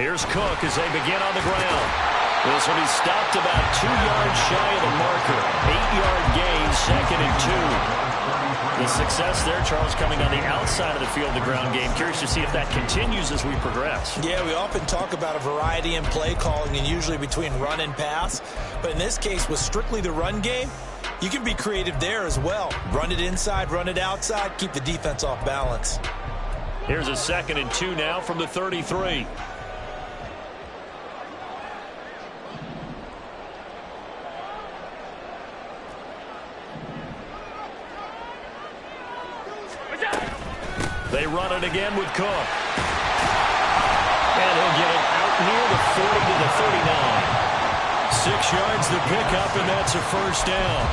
Here's Cook as they begin on the ground. This will be stopped about 2 yards shy of the marker. 8-yard gain, 2nd and 2. The success there, Charles, coming on the outside of the field, the ground game. Curious to see if that continues as we progress. Yeah, we often talk about a variety in play calling and usually between run and pass. But in this case, with strictly the run game, you can be creative there as well. Run it inside, run it outside, keep the defense off balance. Here's a 2nd and 2 now from the 33. They run it again with Cook. And he'll get it out near the 40 to the 39. 6 yards the pickup, and that's a first down.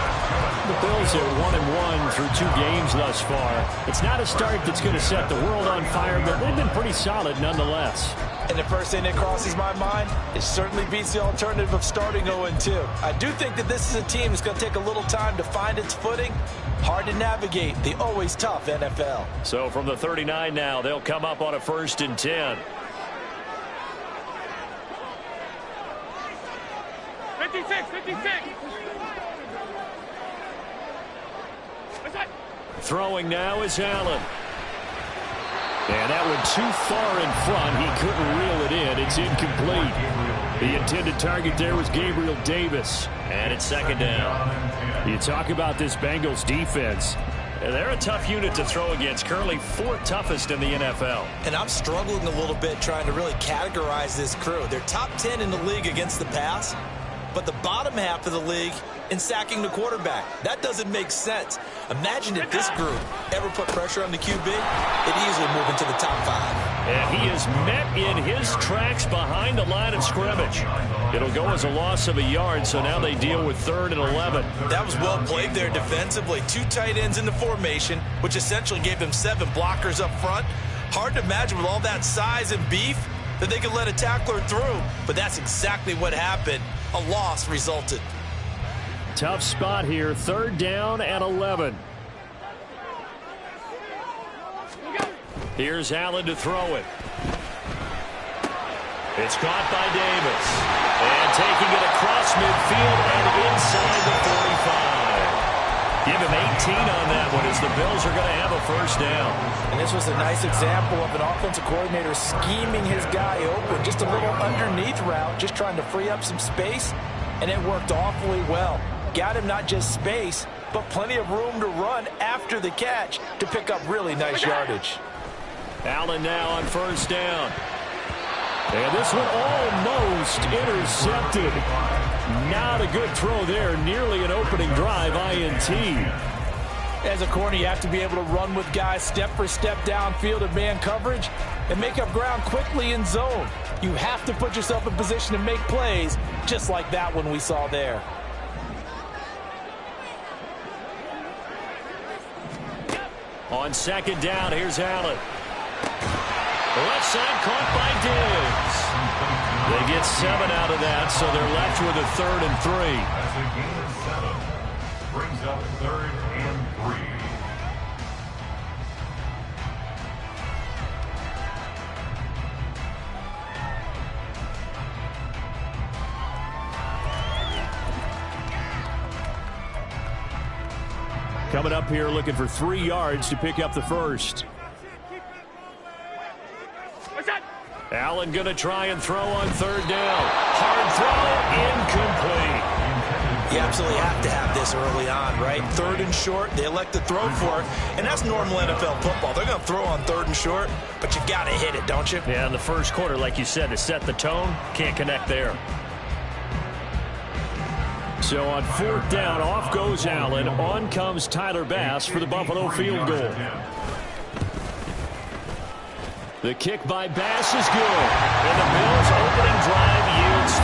The Bills are 1-1 through 2 games thus far. It's not a start that's going to set the world on fire, but they've been pretty solid nonetheless. And the first thing that crosses my mind, it certainly beats the alternative of starting 0-2. I do think that this is a team that's going to take a little time to find its footing. Hard to navigate the always tough NFL. So from the 39 now, they'll come up on a 1st and 10. 56. Throwing now is Allen. And that one too far in front. He couldn't reel it in. It's incomplete. The intended target there was Gabriel Davis. And it's 2nd down. You talk about this Bengals defense. They're a tough unit to throw against. Currently 4th toughest in the NFL. And I'm struggling a little bit trying to really categorize this crew. They're top 10 in the league against the pass, but the bottom half of the league in sacking the quarterback. That doesn't make sense. Imagine if this group ever put pressure on the QB, it'd easily move into the top 5. And he is met in his tracks behind the line of scrimmage. It'll go as a loss of a yard, so now they deal with 3rd and 11. That was well played there defensively. 2 tight ends in the formation, which essentially gave them 7 blockers up front. Hard to imagine with all that size and beef that they could let a tackler through, but that's exactly what happened. A loss resulted. Tough spot here, 3rd down and 11. Here's Allen to throw it. It's caught by Davis. And taking it across midfield and inside the 45. Give him 18 on that one as the Bills are going to have a 1st down. And this was a nice example of an offensive coordinator scheming his guy open. Just a little underneath route, just trying to free up some space, and it worked awfully well. Got him not just space, but plenty of room to run after the catch to pick up really nice yardage. Allen now on 1st down. And this one almost intercepted. Not a good throw there. Nearly an opening drive INT. As a corner, you have to be able to run with guys step for step downfield in man coverage and make up ground quickly in zone. You have to put yourself in position to make plays, just like that one we saw there. On 2nd down, here's Allen. Left side caught by Diggs. They get 7 out of that, so they're left with a 3rd and 3. That's a gain of 7. Brings up 3rd and 3. Coming up here looking for 3 yards to pick up the 1st. Allen going to try and throw on 3rd down. Hard throw, incomplete. You absolutely have to have this early on, right? 3rd and short, they elect to throw for it, and that's normal NFL football. They're going to throw on 3rd and short, but you got to hit it, don't you? Yeah, in the 1st quarter, like you said, to set the tone, can't connect there. So on 4th down, off goes Allen. On comes Tyler Bass for the Buffalo field goal. The kick by Bass is good. And the Bills' opening drive yields 3.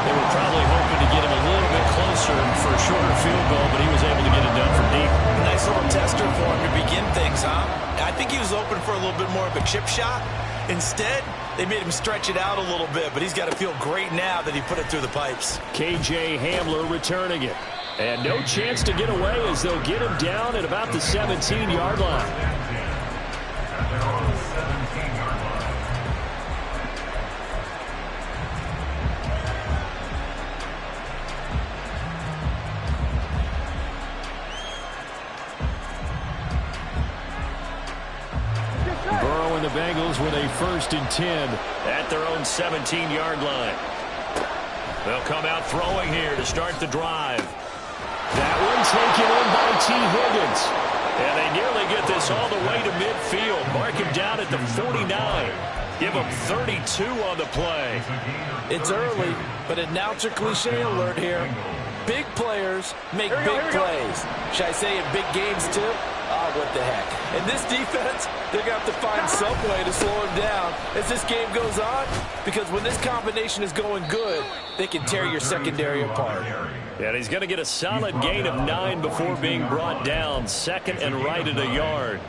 They were probably hoping to get him a little bit closer for a shorter field goal, but he was able to get it done from deep. Nice little tester for him to begin things, huh? I think he was open for a little bit more of a chip shot. Instead, they made him stretch it out a little bit, but he's got to feel great now that he put it through the pipes. KJ Hamler returning it. And no chance to get away as they'll get him down at about the 17-yard line. Bengals with a 1st and 10 at their own 17-yard line. They'll come out throwing here to start the drive. That one taken in by T. Higgins. And they nearly get this all the way to midfield. Mark him down at the 49. Give him 32 on the play. It's early, but announcer cliche alert here. Big players make big plays. Should I say in big games too? Oh, what the heck. In this defense, they're going to have to find some way to slow him down as this game goes on, because when this combination is going good, they can tear your secondary apart. And he's going to get a solid gain of 9 before being brought down. 2nd and right at a yard.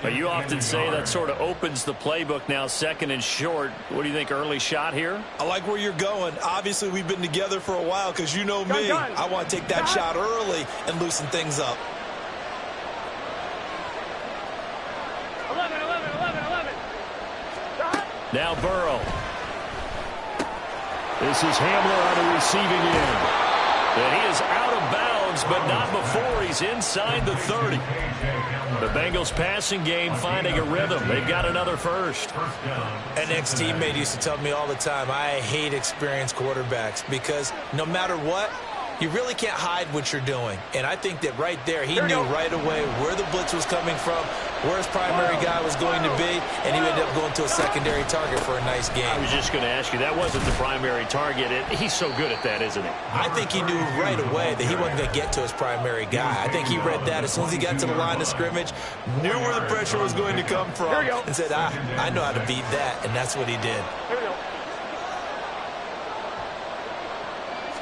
But you often say that sort of opens the playbook now, 2nd and short. What do you think, early shot here? I like where you're going. Obviously, we've been together for a while because you know me. I want to take that shot early and loosen things up. 11. Now Burrow. This is Hamler on the receiving end. And he is out of bounds, but not before he's inside the 30. The Bengals passing game finding a rhythm. They've got another 1st. An ex-teammate used to tell me all the time, I hate experienced quarterbacks because no matter what, you really can't hide what you're doing. And I think that right there, he knew right away where the blitz was coming from, where his primary guy was going to be, and he ended up going to a secondary target for a nice game. I was just going to ask you, that wasn't the primary target. He's so good at that, isn't he? I think he knew right away that he wasn't going to get to his primary guy. I think he read that as soon as he got to the line of scrimmage, knew where the pressure was going to come from, and said, I know how to beat that, and that's what he did. Here we go.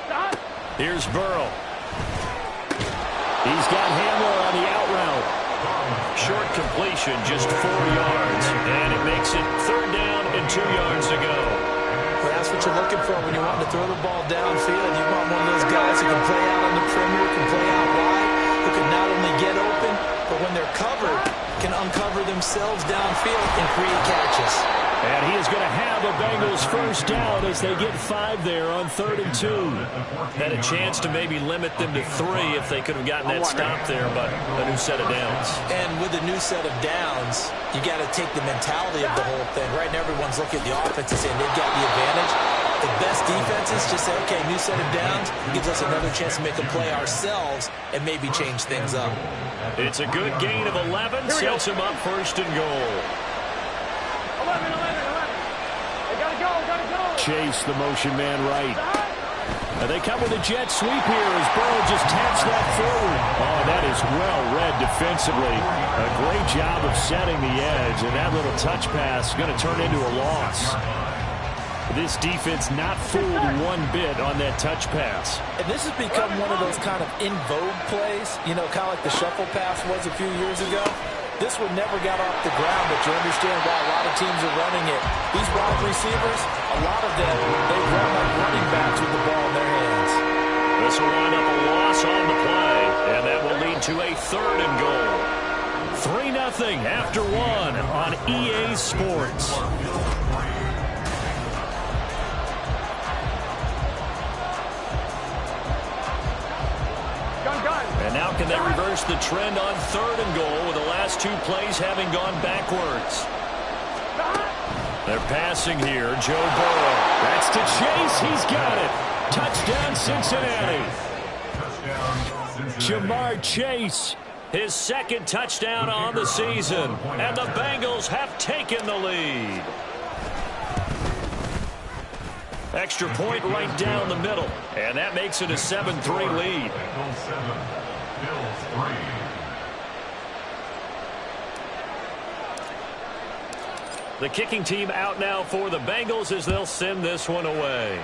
Stop. Here's Burrow. He's got Hamler on the out route. Short completion, just 4 yards. And it makes it 3rd down and 2 yards to go. Well, that's what you're looking for when you want to throw the ball downfield. You want one of those guys who can play out on the perimeter, can play out wide, who can not only get open, but when they're covered, can uncover themselves downfield and create catches. And he is going to have a Bengals 1st down as they get 5 there on 3rd and 2. Had a chance to maybe limit them to 3 if they could have gotten that stop there, but a new set of downs. And with a new set of downs, you got to take the mentality of the whole thing. Right now, everyone's looking at the offense and saying they've got the advantage. The best defenses just say, okay, new set of downs gives us another chance to make a play ourselves and maybe change things up. It's a good gain of 11, sets him up 1st and goal. 11. They gotta go. Chase, the motion man right. And they come with a jet sweep here as Burrow just taps that forward. Oh, that is well read defensively. A great job of setting the edge, and that little touch pass is going to turn into a loss. This defense not fooled one bit on that touch pass. And this has become one of those kind of in vogue plays, you know, kind of like the shuffle pass was a few years ago. This one never got off the ground, but you understand why a lot of teams are running it. These wide receivers, a lot of them, they run like running backs with the ball in their hands. This will wind up a loss on the play, and that will lead to a 3rd and goal. 3-0 after 1 on EA Sports. And now can they reverse the trend on 3rd and goal with the last 2 plays having gone backwards? They're passing here. Joe Burrow. That's to Chase. He's got it. Touchdown, Cincinnati. Jamar Chase. His 2nd touchdown on the season. And the Bengals have taken the lead. Extra point right down the middle. And that makes it a 7-3 lead. Bengals 7, Bills 3. The kicking team out now for the Bengals as they'll send this one away.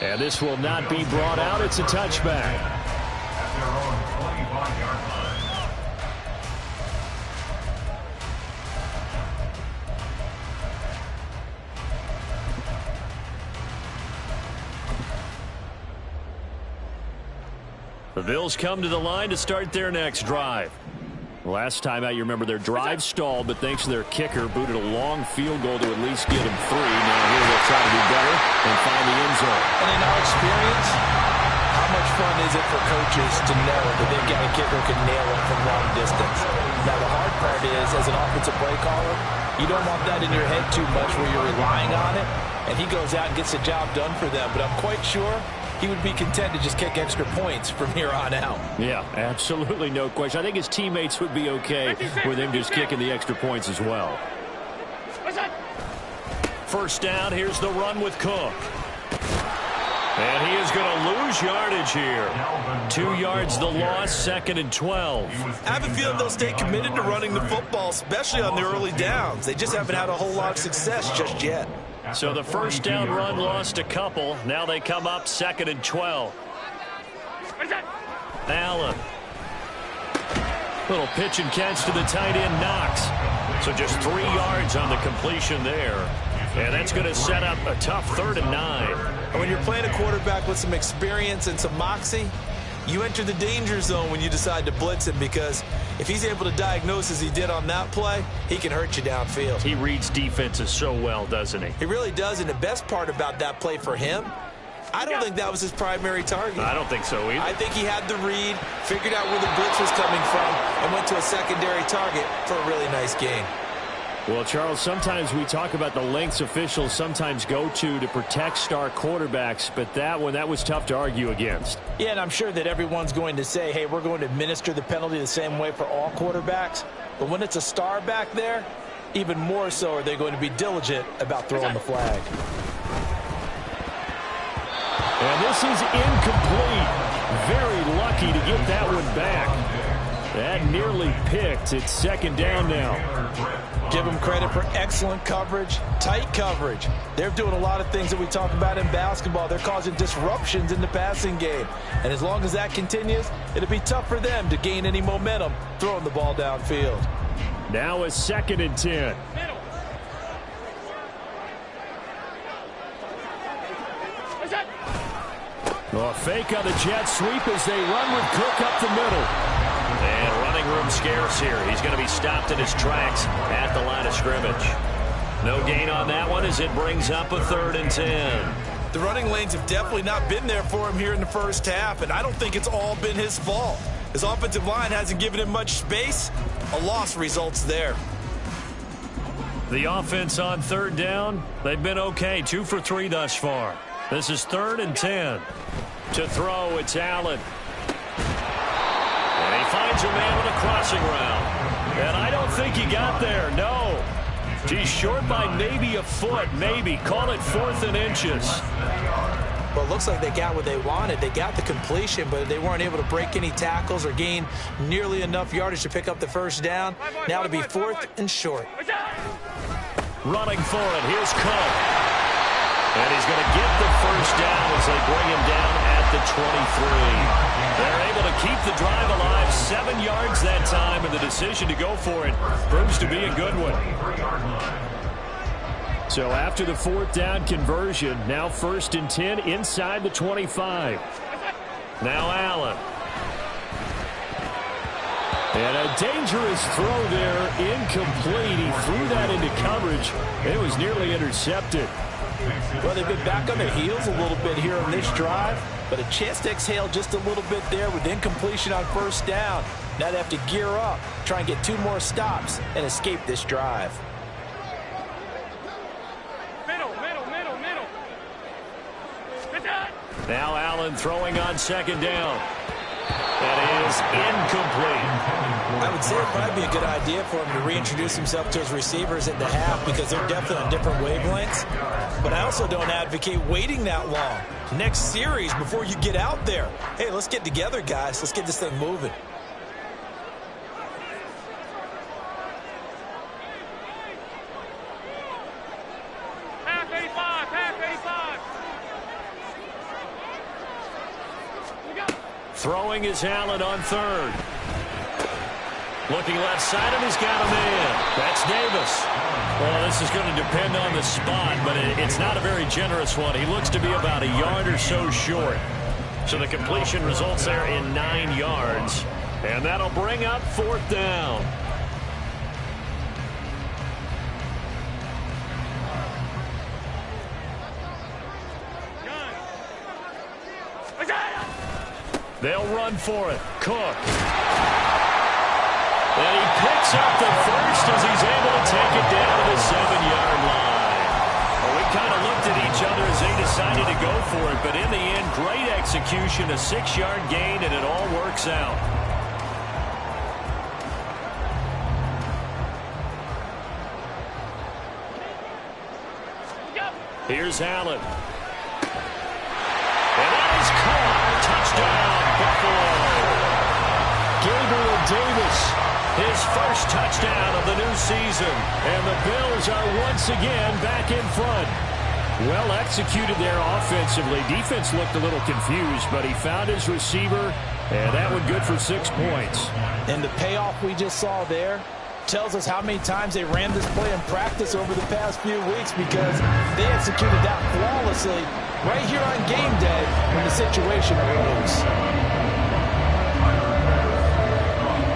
And this will not be brought out. It's a touchback. At their own 25-yard line. The Bills come to the line to start their next drive. Last time out, you remember their drive stalled, but thanks to their kicker, booted a long field goal to at least get them 3. Now here they'll try to do better and find the end zone. And in our experience, how much fun is it for coaches to know that they've got a kicker who can nail it from long distance? Now, the hard part is, as an offensive play caller, you don't want that in your head too much where you're relying on it, and he goes out and gets the job done for them. But I'm quite sure he would be content to just kick extra points from here on out. Yeah, absolutely no question. I think his teammates would be okay with him just kicking the extra points as well. First down, here's the run with Cook. And he is going to lose yardage here. 2 yards the loss, 2nd and 12. I have a feeling they'll stay committed to running the football, especially on the early downs. They just haven't had a whole lot of success just yet. So the first down run lost a couple. Now they come up 2nd and 12. Allen. Little pitch and catch to the tight end, Knox. So just 3 yards on the completion there. And that's going to set up a tough 3rd and 9. And when you're playing a quarterback with some experience and some moxie, you enter the danger zone when you decide to blitz him, because if he's able to diagnose as he did on that play, he can hurt you downfield. He reads defenses so well, doesn't he? He really does, and the best part about that play for him, I don't think that was his primary target. I don't think so either. I think he had the read, figured out where the blitz was coming from, and went to a secondary target for a really nice gain. Well, Charles, sometimes we talk about the lengths officials sometimes go to protect star quarterbacks, but that was tough to argue against. Yeah, and I'm sure that everyone's going to say, hey, we're going to administer the penalty the same way for all quarterbacks. But when it's a star back there, even more so are they going to be diligent about throwing the flag. And this is incomplete. Very lucky to get that one back. That nearly picked. It's 2nd down now. Give them credit for excellent coverage, tight coverage. They're doing a lot of things that we talk about in basketball. They're causing disruptions in the passing game. And as long as that continues, it'll be tough for them to gain any momentum throwing the ball downfield. Now a 2nd and 10. A fake on the jet sweep as they run with Cook up the middle. And running room scarce here. He's going to be stopped in his tracks at the line of scrimmage. No gain on that one as it brings up a 3rd and 10. The running lanes have definitely not been there for him here in the first half, and I don't think it's all been his fault. His offensive line hasn't given him much space. A loss results there. The offense on 3rd down, they've been okay. 2 for 3 thus far. This is 3rd and 10. To throw, it's Allen. And he finds a man with a crossing route. And I don't think he got there, no. He's short by maybe a foot, maybe. Call it 4th and inches. Well, it looks like they got what they wanted. They got the completion, but they weren't able to break any tackles or gain nearly enough yardage to pick up the first down. Now to be 4th and short. Running for it, here's Cook. And he's going to get the first down as they bring him down at the 23. They're able to keep the drive alive. 7 yards that time, and the decision to go for it proves to be a good one. So after the 4th down conversion, now 1st and 10 inside the 25. Now Allen. And a dangerous throw there, incomplete. He threw that into coverage. It was nearly intercepted. Well, they've been back on their heels a little bit here on this drive, but a chance to exhale just a little bit there with incompletion on 1st down. Now they have to gear up, try and get 2 more stops and escape this drive. Middle. Now Allen throwing on 2nd down. That is incomplete. I would say it would probably be a good idea for him to reintroduce himself to his receivers at the half, because they're definitely on different wavelengths. But I also don't advocate waiting that long. Next series before you get out there. Hey, let's get together, guys. Let's get this thing moving. Half 85. Throwing is Allen on 3rd. Looking left side, and he's got a man. That's Davis. Well, this is going to depend on the spot, but it's not a very generous one. He looks to be about a yard or so short. So the completion results there in 9 yards. And that'll bring up 4th down. They'll run for it. Cook. And he picks up the first as he's able to take it down to the 7-yard line. Well, we kind of looked at each other as they decided to go for it, but in the end, great execution, a 6-yard gain, and it all works out. Here's Allen. And that is caught. Touchdown, Buffalo. Gabriel Davis, his first touchdown of the new season. And the Bills are once again back in front. Well executed there offensively. Defense looked a little confused, but he found his receiver, and that one good for 6 points. And the payoff we just saw there tells us how many times they ran this play in practice over the past few weeks, because they executed that flawlessly right here on game day when the situation arose.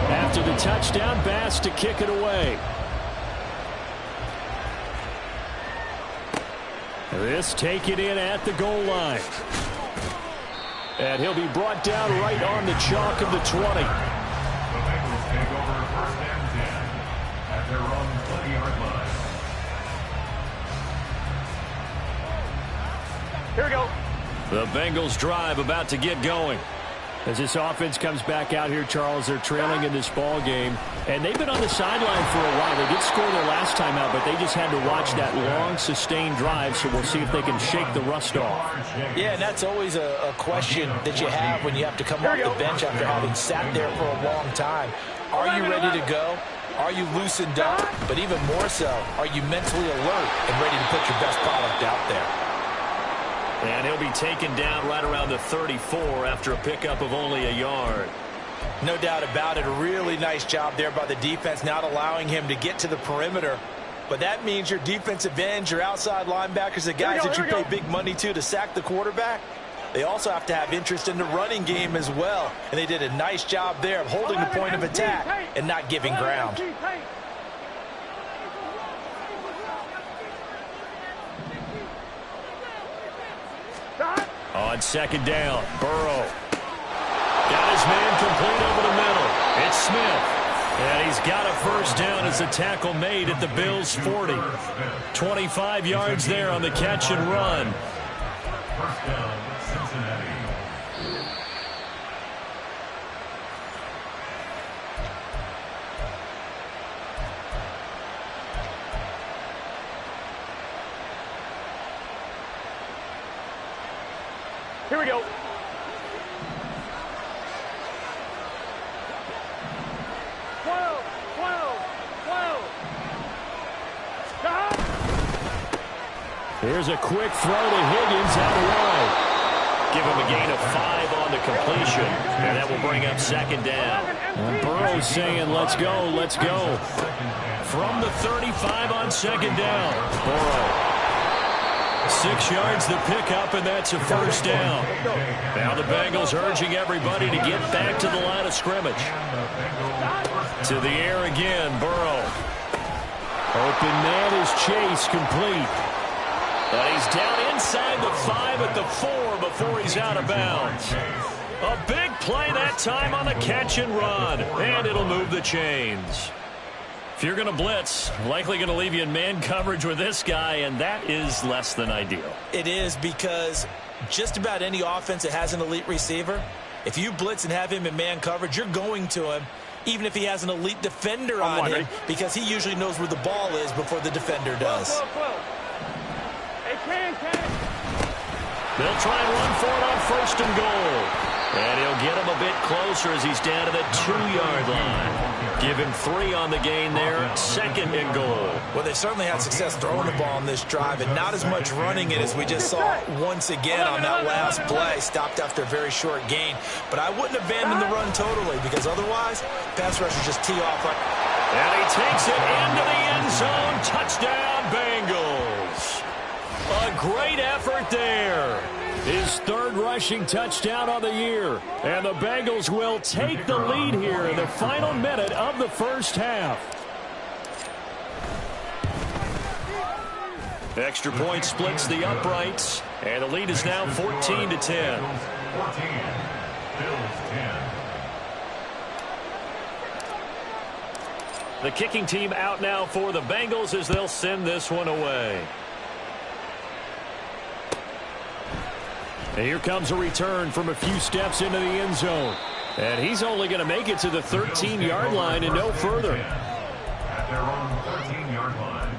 After the touchdown, Bass to kick it away. This taken in at the goal line. And he'll be brought down right on the chalk of the 20. The Bengals take over 1st and 10 at their own 20-yard line. Here we go. The Bengals drive about to get going. As this offense comes back out here, Charles, they're trailing in this ball game. And they've been on the sideline for a while. They did score their last time out, but they just had to watch that long, sustained drive, so we'll see if they can shake the rust off. Yeah, and that's always a question that you have when you have to come off the bench after having sat there for a long time. Are you ready to go? Are you loosened up? But even more so, are you mentally alert and ready to put your best product out there? And he'll be taken down right around the 34 after a pickup of only a yard. No doubt about it. A really nice job there by the defense, not allowing him to get to the perimeter. But that means your defensive ends, your outside linebackers, the guys that you pay big money to sack the quarterback, they also have to have interest in the running game as well. And they did a nice job there of holding the point of attack and not giving ground. On 2nd down, Burrow. Got his man complete over the middle. It's Smith. And he's got a first down as the tackle made at the Bills' 40. 25 yards there on the catch and run. First down, Cincinnati. Here we go. Here's a quick throw to Higgins out wide. Give him a gain of 5 on the completion, and that will bring up 2nd down. And Burrow's saying, let's go, let's go. From the 35 on 2nd down, Burrow. 6 yards the pickup, and that's a first down. Now the Bengals urging everybody to get back to the line of scrimmage. To the air again, Burrow. Open man is Chase, complete. But he's down inside the 5 at the 4 before he's out of bounds. A big play that time on the catch and run, and it'll move the chains. If you're going to blitz, likely going to leave you in man coverage with this guy, and that is less than ideal. It is, because just about any offense that has an elite receiver, if you blitz and have him in man coverage, you're going to him, even if he has an elite defender on him, because he usually knows where the ball is before the defender does. They'll try and run for it on 1st and goal. And he'll get him a bit closer as he's down to the 2-yard line. Give him 3 on the gain there, 2nd and goal. Well, they certainly had success throwing the ball on this drive, and not as much running it as we just saw once again on that last play. Stopped after a very short gain. But I wouldn't abandon the run totally, because otherwise, pass rushers just tee off right. And he takes it into the end zone. Touchdown, Bengals. A great effort there. His 3rd rushing touchdown on the year. And the Bengals will take the lead here in the final minute of the first half. Extra point splits the uprights. And the lead is now 14-10. Bills 14. Bills 10. The kicking team out now for the Bengals as they'll send this one away. And here comes a return from a few steps into the end zone. And he's only going to make it to the 13-yard line and no further. At their own 13-yard line.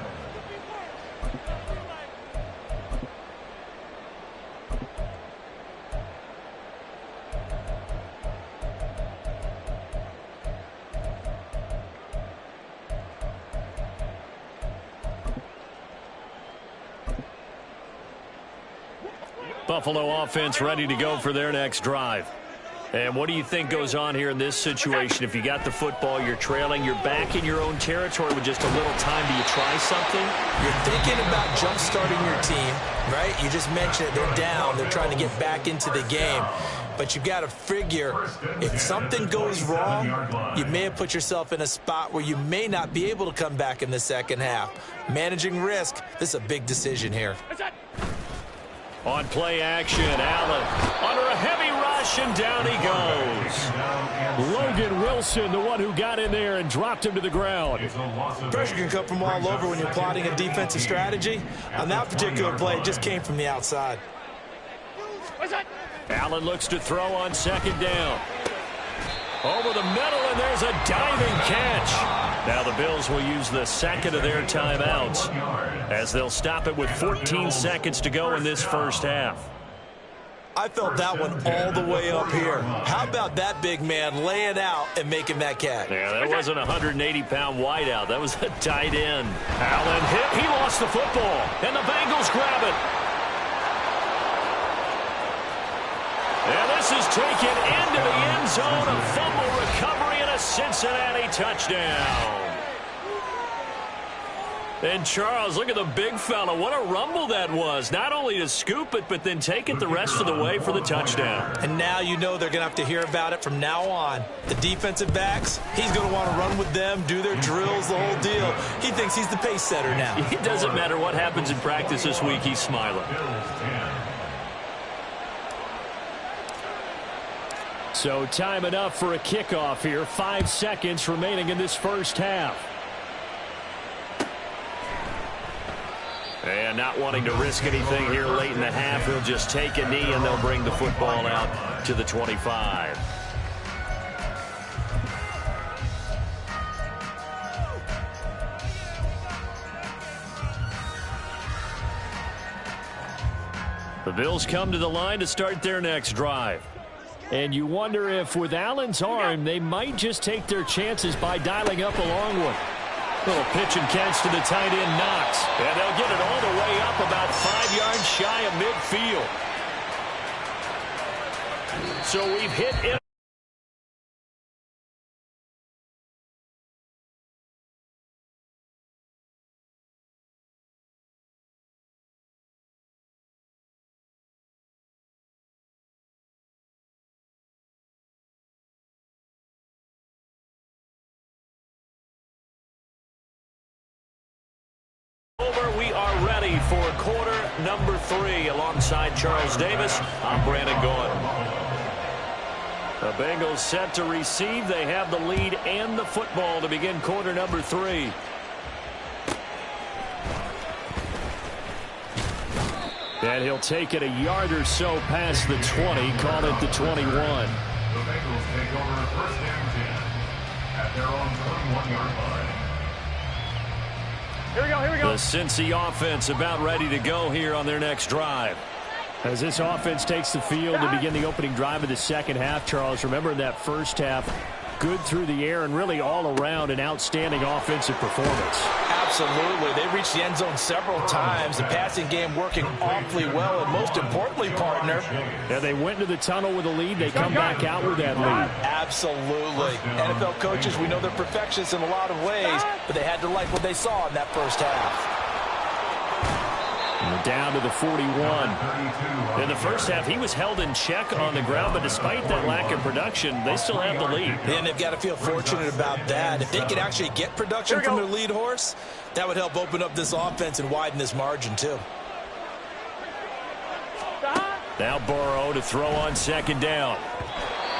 Buffalo offense ready to go for their next drive. And what do you think goes on here in this situation? If you got the football, you're trailing, you're back in your own territory with just a little time. Do you try something? You're thinking about jump-starting your team, right? You just mentioned it. They're down. They're trying to get back into the game. But you've got to figure if something goes wrong, you may have put yourself in a spot where you may not be able to come back in the second half. Managing risk, this is a big decision here. On play action, Allen under a heavy rush, and down he goes. Logan Wilson, the one who got in there and dropped him to the ground. Pressure can come from all over when you're plotting a defensive strategy. On that particular play, it just came from the outside. Allen looks to throw on second down. Over the middle, and there's a diving catch. Now the Bills will use the second of their timeouts as they'll stop it with 14 seconds to go in this first half. I felt that one all the way up here. How about that big man laying out and making that catch? Yeah, that wasn't a 180-pound wideout. That was a tight end. Allen hit. He lost the football, and the Bengals grab it. And this is taken into the end zone. A fumble recovery and a Cincinnati touchdown. And Charles, look at the big fella. What a rumble that was. Not only to scoop it, but then take it the rest of the way for the touchdown. And now you know they're going to have to hear about it from now on. The defensive backs, he's going to want to run with them, do their drills, the whole deal. He thinks he's the pace setter now. It doesn't matter what happens in practice this week. He's smiling. So time enough for a kickoff here. 5 seconds remaining in this first half. And not wanting to risk anything here late in the half, he'll just take a knee and they'll bring the football out to the 25. The Bills come to the line to start their next drive. And you wonder if with Allen's arm, they might just take their chances by dialing up a long one. Little pitch and catch to the tight end, Knox. And they'll get it all the way up about 5 yards shy of midfield. So we've hit it. We are ready for quarter number 3. Alongside Charles Davis, I'm Brandon Gaudin. The Bengals set to receive. They have the lead and the football to begin quarter number 3. And he'll take it a yard or so past the 20, call it the 21. The Bengals take over first and 10 at their own 21-yard line. Here we go, here we go. The Cincy offense about ready to go here on their next drive. As this offense takes the field to begin the opening drive of the second half, Charles, remember in that first half, good through the air and really all around an outstanding offensive performance. Absolutely. They reached the end zone several times. The passing game working awfully well, and most importantly, partner. Yeah, they went into the tunnel with a lead. They come back out with that lead. Absolutely. NFL coaches, we know they're perfectionists in a lot of ways, but they had to like what they saw in that first half. And down to the 41. In the first half, he was held in check on the ground, but despite that lack of production, they still have the lead. And they've got to feel fortunate about that. If they could actually get production from their lead horse, that would help open up this offense and widen this margin, too. Now Burrow to throw on second down.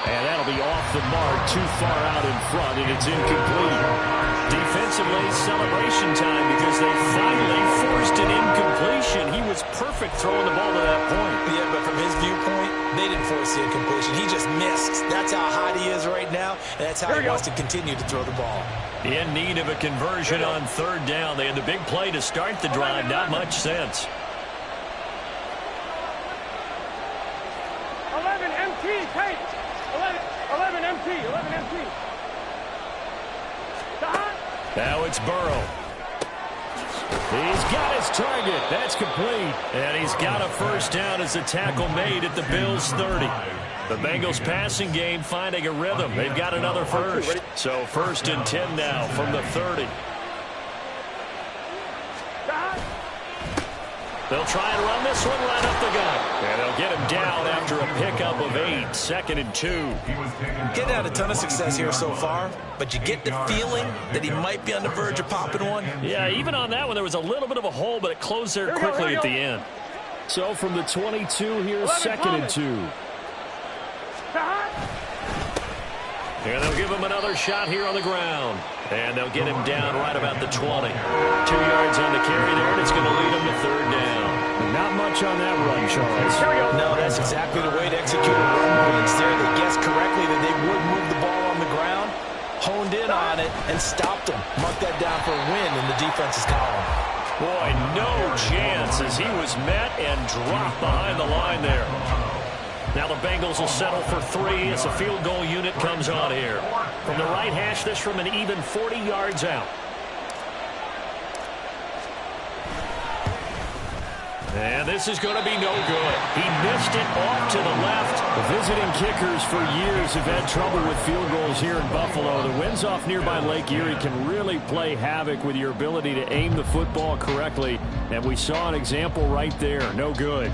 And that'll be off the mark, too far out in front, and it's incomplete. Defensively, celebration time because they finally forced an incompletion. He was perfect throwing the ball to that point. Yeah, but from his viewpoint, they didn't force the incompletion. He just missed. That's how hot he is right now, and that's how he wants to continue to throw the ball. In need of a conversion on third down. They had the big play to start the drive. Not much sense. 11 MT, Tate. 11 MT, 11 MT. Now it's Burrow. He's got his target. That's complete. And he's got a first down as the tackle made at the Bills' 30. The Bengals passing game finding a rhythm. They've got another first. So 1st and 10 now from the 30. They'll try and run this one right up the gut. And they'll get him down after a pickup of 8. 2nd and 2. Getting had a ton of success here so far, but you get the feeling that he might be on the verge of popping one. Yeah, even on that one, there was a little bit of a hole, but it closed there quickly at the end. So from the 22, here's 2nd and 2. And they'll give him another shot here on the ground. And they'll get him down right about the 20. 2 yards on the carry there, and it's going to lead him to third down. Not much on that run, Charles. No, that's exactly the way to execute a run blitz there. They guessed correctly that they would move the ball on the ground, honed in on it, and stopped them. Mark that down for a win in the defense's column. Boy, no chance as he was met and dropped behind the line there. Now the Bengals will settle for 3 as the field goal unit comes on here. From the right hash, this from an even 40 yards out. And this is going to be no good. He missed it off to the left. The visiting kickers for years have had trouble with field goals here in Buffalo. The winds off nearby Lake Erie can really play havoc with your ability to aim the football correctly. And we saw an example right there. No good.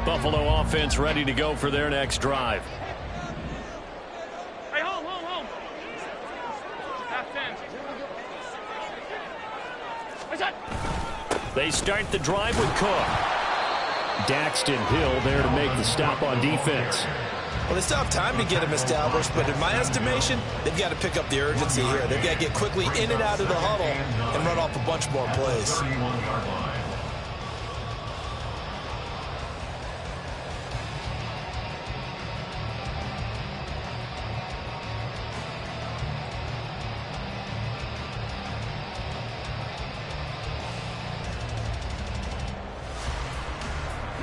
Buffalo offense ready to go for their next drive. Hey, home. Half 10. What's that? They start the drive with Cook. Daxton Hill there to make the stop on defense. Well, they still have time to get him established, but in my estimation, they've got to pick up the urgency here. They've got to get quickly in and out of the huddle and run off a bunch more plays.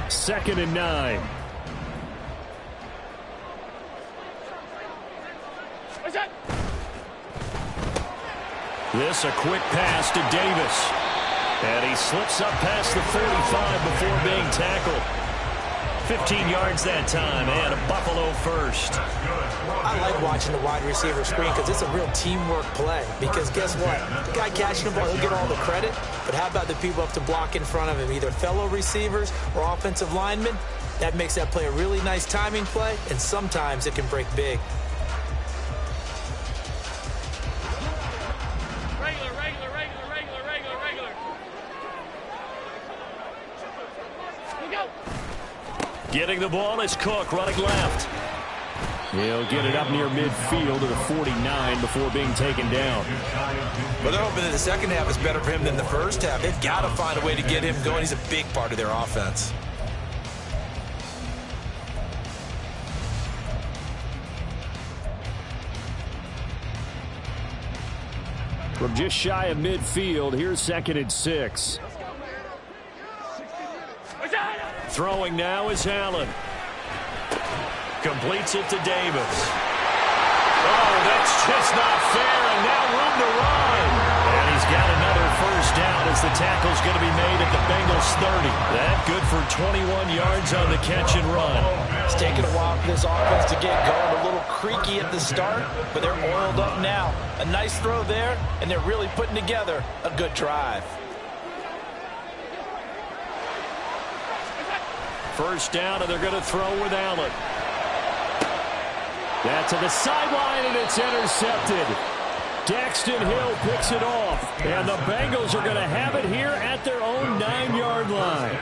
Second and 9. What's that? This a quick pass to Davis. And he slips up past the 45 before being tackled. 15 yards that time, and a Buffalo first. I like watching the wide receiver screen because it's a real teamwork play. Because guess what? The guy catching the ball, he'll get all the credit. But how about the people up to block in front of him, either fellow receivers or offensive linemen? That makes that play a really nice timing play, and sometimes it can break big. Regular. Here we go. Getting the ball is Cook running left. He'll get it up near midfield to the 49 before being taken down. But they're hoping that the second half is better for him than the first half. They've got to find a way to get him going. He's a big part of their offense. From just shy of midfield, here's 2nd and 6. Throwing now is Allen. Completes it to Davis. Oh, that's just not fair, and now room to run. And he's got another first down as the tackle's going to be made at the Bengals 30. That good for 21 yards on the catch and run. It's taken a while for this offense to get going. A little creaky at the start, but they're oiled up now. A nice throw there, and they're really putting together a good drive. First down, and they're going to throw with Allen. That's to the sideline, and it's intercepted. Daxton Hill picks it off, and the Bengals are going to have it here at their own 9-yard line.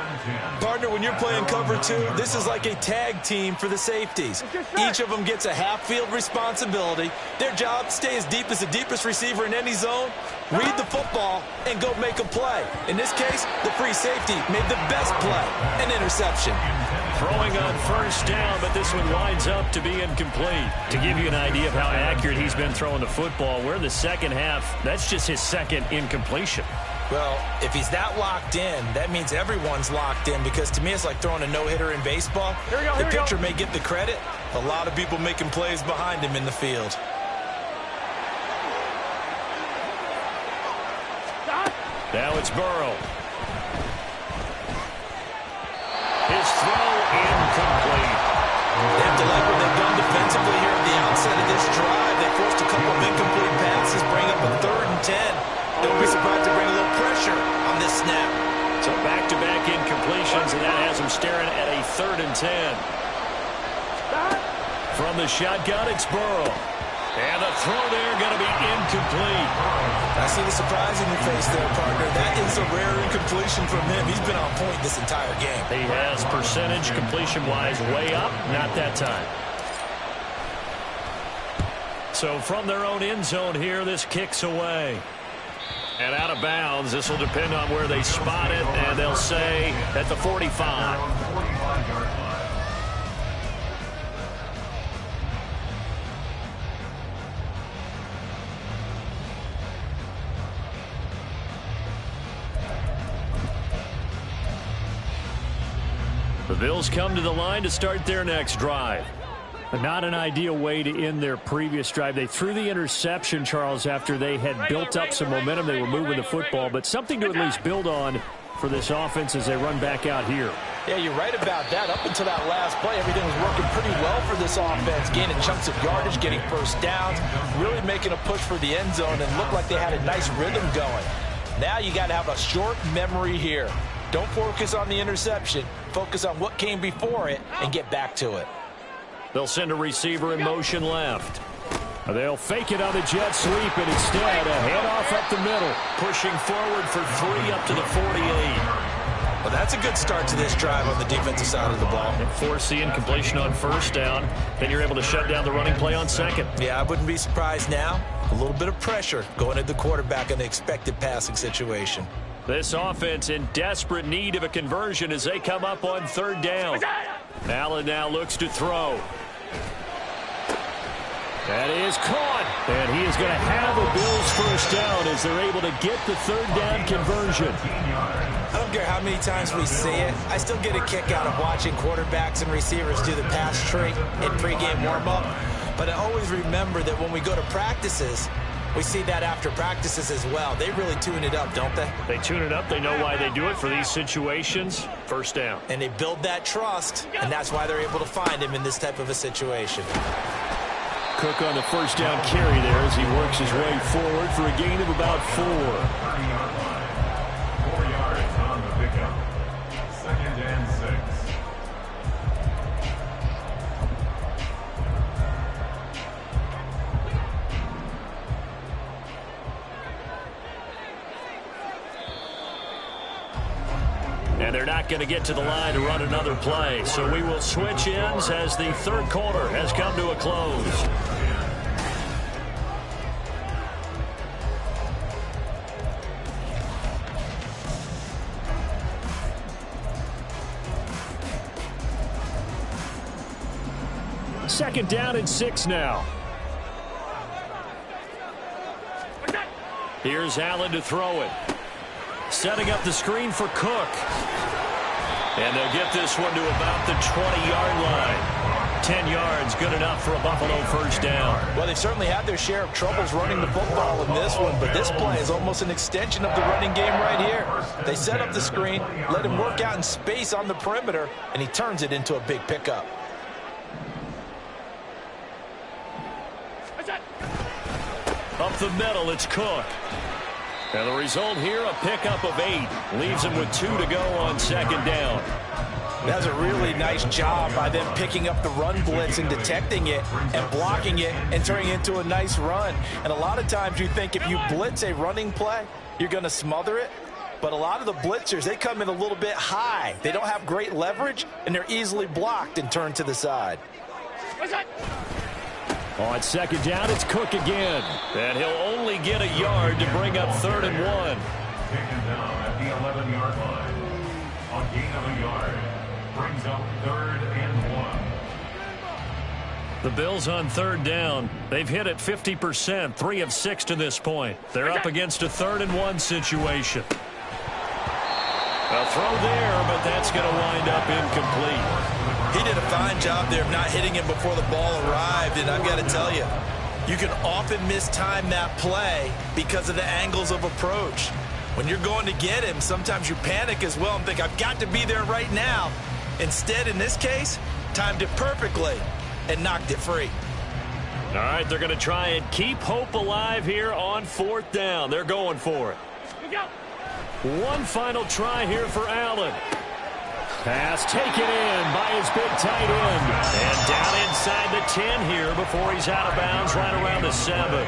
Partner, Partner, when you're playing cover two, this is like a tag team for the safeties. Each of them gets a half-field responsibility. Their job, stay as deep as the deepest receiver in any zone, read the football, and go make a play. In this case, the free safety made the best play, an interception. Throwing on first down, but this one winds up to be incomplete. To give you an idea of how accurate he's been throwing the football, we're in the second half. That's just his second incompletion. Well, if he's that locked in, that means everyone's locked in, because to me it's like throwing a no-hitter in baseball. The pitcher may get the credit. A lot of people making plays behind him in the field. Now it's Burrow. His throw incomplete. They have to like what they've done defensively here at the outset of this drive. They forced a couple of incomplete passes, bring up a 3rd and 10. Don't be surprised to bring a little pressure on this snap. So back-to-back incompletions, and that has him staring at a 3rd and 10. From the shotgun, it's Burrow. And the throw there going to be incomplete. I see the surprise in your face there, partner. That is a rare incompletion from him. He's been on point this entire game. He has percentage completion-wise way up, not that time. So from their own end zone here, this kicks away. And out of bounds, this will depend on where they spot it, and they'll say at the 45. The Bills come to the line to start their next drive. But not an ideal way to end their previous drive. They threw the interception, Charles, after they had built up some momentum. They were moving the football, but something to at least build on for this offense as they run back out here. Yeah, you're right about that. Up until that last play, everything was working pretty well for this offense, gaining chunks of yardage, getting first downs, really making a push for the end zone, and looked like they had a nice rhythm going. Now you got to have a short memory here. Don't focus on the interception. Focus on what came before it and get back to it. They'll send a receiver in motion left. They'll fake it on the jet sweep, and instead a handoff up the middle, pushing forward for 3 up to the 48. Well, that's a good start to this drive on the defensive side of the ball. And force the incompletion on first down. Then you're able to shut down the running play on second. Yeah, I wouldn't be surprised now. A little bit of pressure going at the quarterback in the expected passing situation. This offense in desperate need of a conversion as they come up on 3rd down. Allen now looks to throw. That is caught. And he is going to have a Bills first down as they're able to get the 3rd down conversion. I don't care how many times we see it. I still get a kick out of watching quarterbacks and receivers do the pass trick in pregame warm-up. But I always remember that when we go to practices, we see that after practices as well. They really tune it up, don't they? They tune it up. They know why they do it for these situations. First down. And they build that trust, and that's why they're able to find him in this type of a situation. Cook on the first down carry there as he works his way forward for a gain of about 4. 4 yards on the pickup. 2nd and 6. And they're not going to get to the line to run another play. So we will switch ends as the 3rd quarter has come to a close. Second down and 6 now. Here's Allen to throw it. Setting up the screen for Cook. And they'll get this one to about the 20-yard line. 10 yards, good enough for a Buffalo first down. Well, they've certainly had their share of troubles running the football in this one, but this play is almost an extension of the running game right here. They set up the screen, let him work out in space on the perimeter, and he turns it into a big pickup. Up the middle, it's Cook. And the result here, a pickup of 8. Leaves him with 2 to go on 2nd down. That's a really nice job by them picking up the run blitz and detecting it and blocking it and turning it into a nice run. And a lot of times you think if you blitz a running play, you're going to smother it. But a lot of the blitzers, they come in a little bit high. They don't have great leverage, and they're easily blocked and turned to the side. On second down, it's Cook again. And he'll only get a yard to bring up 3rd and 1. Taken down at the 11-yard line. A gain of a yard brings up 3rd and 1. The Bills on 3rd down. They've hit it 50%, 3 of 6 to this point. They're up against a 3rd and 1 situation. A throw there, but that's going to wind up incomplete. He did a fine job there of not hitting him before the ball arrived, and I've got to tell you, you can often mistime that play because of the angles of approach. When you're going to get him, sometimes you panic as well and think, I've got to be there right now. Instead, in this case, timed it perfectly and knocked it free. All right, they're going to try and keep hope alive here on 4th down. They're going for it. One final try here for Allen. Pass taken in by his big tight end. And down inside the 10 here before he's out of bounds right around the 7.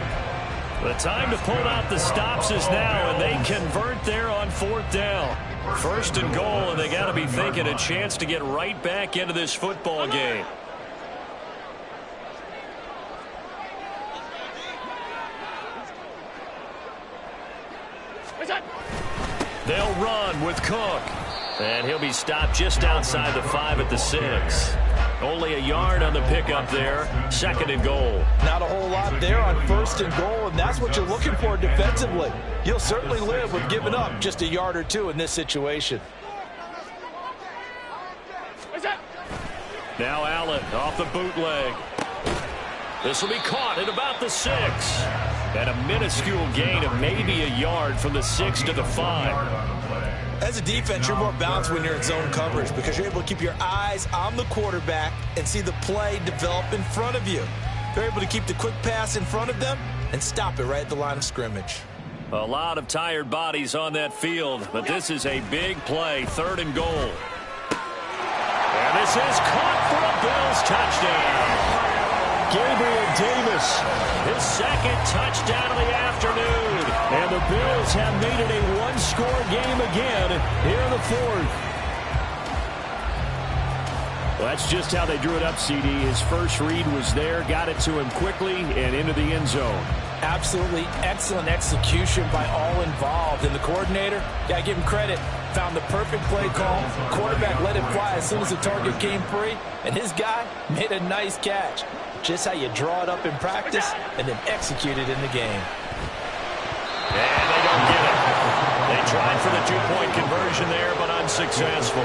The time to pull out the stops is now, and they convert there on 4th down. 1st and goal, and they got to be thinking a chance to get right back into this football game. They'll run with Cook. And he'll be stopped just outside the 5 at the 6. Only a yard on the pickup there. 2nd and goal. Not a whole lot there on 1st and goal, and that's what you're looking for defensively. You'll certainly live with giving up just a yard or 2 in this situation. Now Allen off the bootleg. This will be caught at about the 6. And a minuscule gain of maybe a yard from the 6 to the 5. As a defense, you're more balanced when you're in zone coverage because you're able to keep your eyes on the quarterback and see the play develop in front of you. You're able to keep the quick pass in front of them and stop it right at the line of scrimmage. A lot of tired bodies on that field, but this is a big play, 3rd and goal. And this is caught for a Bills touchdown. Gabriel Davis, his 2nd touchdown of the afternoon. And the Bills have made it a one-score game again here in the 4th. Well, that's just how they drew it up, CD. His first read was there, got it to him quickly, and into the end zone. Absolutely excellent execution by all involved. And the coordinator, gotta give him credit, found the perfect play call. Quarterback let it fly as soon as the target came free, and his guy made a nice catch. Just how you draw it up in practice and then execute it in the game. And they don't get it. They tried for the 2-point conversion there, but unsuccessful.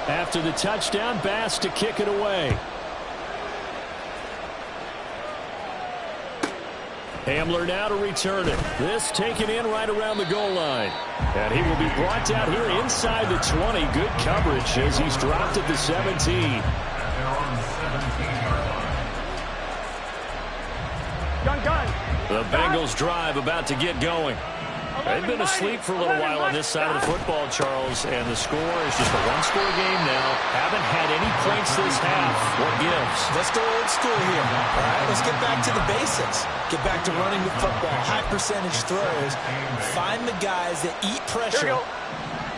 After the touchdown, Bass to kick it away. Hamler now to return it. This taken in right around the goal line. And he will be brought down here inside the 20. Good coverage as he's dropped at the 17. The Bengals drive about to get going. They've been asleep for a little while on this side of the football, Charles, and the score is just a one-score game now. Haven't had any points this half. What gives? Let's go old school here. All right, let's get back to the basics. Get back to running the football, high percentage throws. Find the guys that eat pressure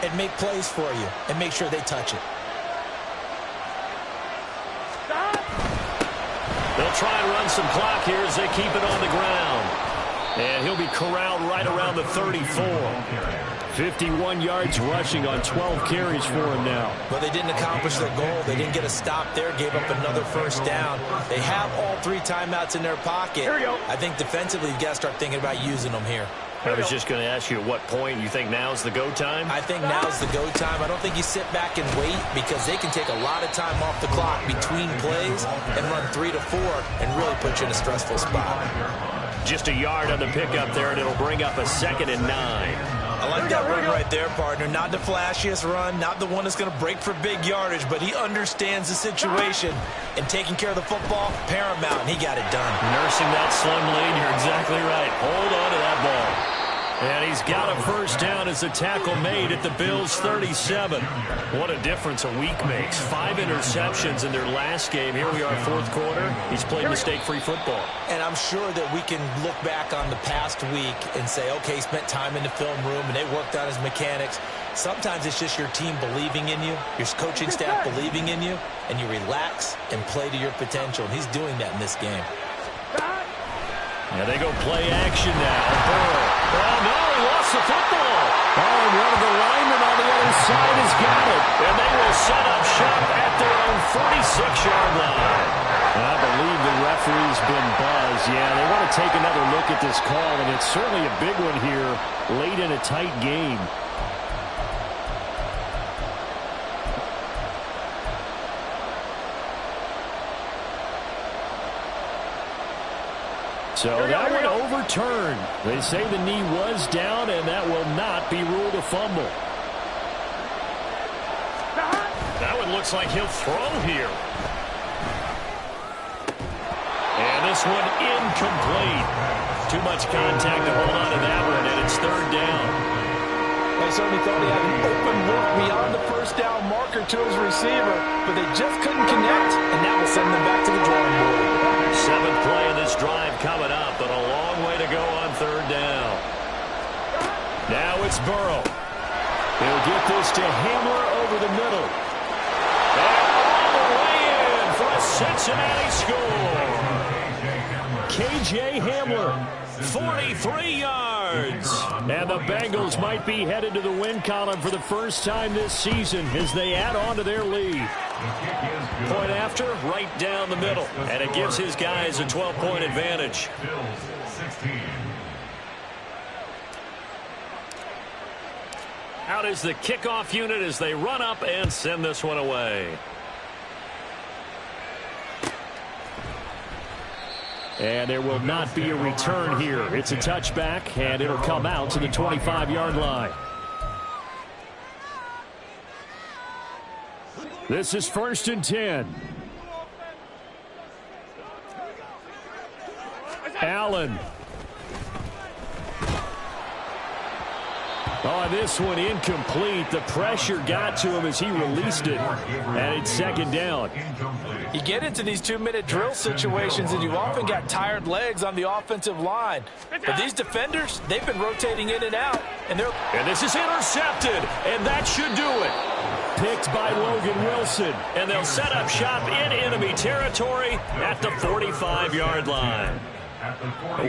and make plays for you and make sure they touch it. They'll try and run some clock here as they keep it on the ground. And he'll be corralled right around the 34. 51 yards rushing on 12 carries for him now. But they didn't accomplish their goal. They didn't get a stop there, gave up another 1st down. They have all 3 timeouts in their pocket. I think defensively, you've got to start thinking about using them here. I was just going to ask you at what point you think now's the go time? I think now's the go time. I don't think you sit back and wait because they can take a lot of time off the clock between plays and run 3 to 4 and really put you in a stressful spot. Just a yard on the pickup there, and it'll bring up a 2nd and 9. I like that run right there, partner. Not the flashiest run, not the one that's going to break for big yardage, but he understands the situation, and taking care of the football, paramount, and he got it done. Nursing that slim lead, you're exactly right. Hold on to that ball. And he's got a first down as the tackle made at the Bills' 37. What a difference a week makes. 5 interceptions in their last game. Here we are, fourth quarter. He's played mistake-free football. And I'm sure that we can look back on the past week and say, okay, he spent time in the film room and they worked on his mechanics. Sometimes it's just your team believing in you, your coaching staff believing in you, and you relax and play to your potential. And he's doing that in this game. Yeah, they go play action now. Burrow. Oh, no, he lost the football. Oh, and one of the linemen on the other side has got it. And they will set up shop at their own 46-yard line. And I believe the referee's been buzzed. Yeah, they want to take another look at this call, and it's certainly a big one here late in a tight game. So that one overturned. They say the knee was down, and that will not be ruled a fumble. That one looks like he'll throw here. And this one incomplete. Too much contact to hold on to that one, and it's third down. They certainly thought he had an open look beyond the first down marker to his receiver, but they just couldn't connect, and that will send them back to the drawing board. 7th play of this drive coming up, but a long way to go on third down. Now it's Burrow. He'll get this to Hamler over the middle. And all the way in for a Cincinnati score. K.J. Hamler, 43 yards. And the Bengals might be headed to the win column for the first time this season as they add on to their lead. Point after, right down the middle. And it gives his guys a 12-point advantage. Out is the kickoff unit as they run up and send this one away. And there will not be a return here. It's a touchback, and it'll come out to the 25-yard line. This is 1st and 10. Allen. Oh, this one incomplete. The pressure got to him as he released it, and it's 2nd down. You get into these 2-minute drill situations, and you often got tired legs on the offensive line. But these defenders, they've been rotating in and out, and this is intercepted, and that should do it. Picked by Logan Wilson, and they'll set up shop in enemy territory at the 45-yard line.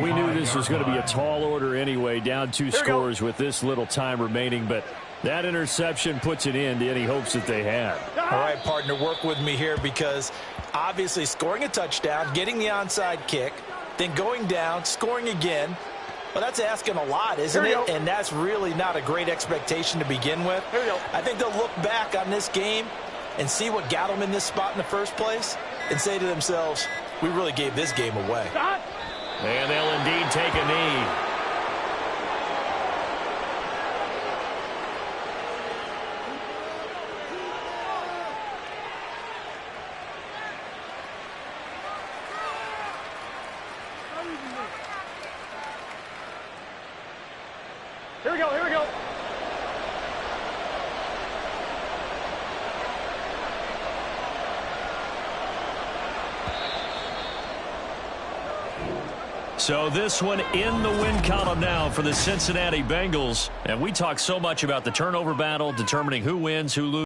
We knew this was going to be a tall order anyway, down 2 scores with this little time remaining, but that interception puts an end to any hopes that they had. All right, partner, work with me here because obviously scoring a touchdown, getting the onside kick, then going down, scoring again. Well, that's asking a lot, isn't it? And that's really not a great expectation to begin with. I think they'll look back on this game and see what got them in this spot in the first place and say to themselves, we really gave this game away. And they'll indeed take a knee. Here we go, here we go. So this one in the win column now for the Cincinnati Bengals. And we talk so much about the turnover battle, determining who wins, who loses.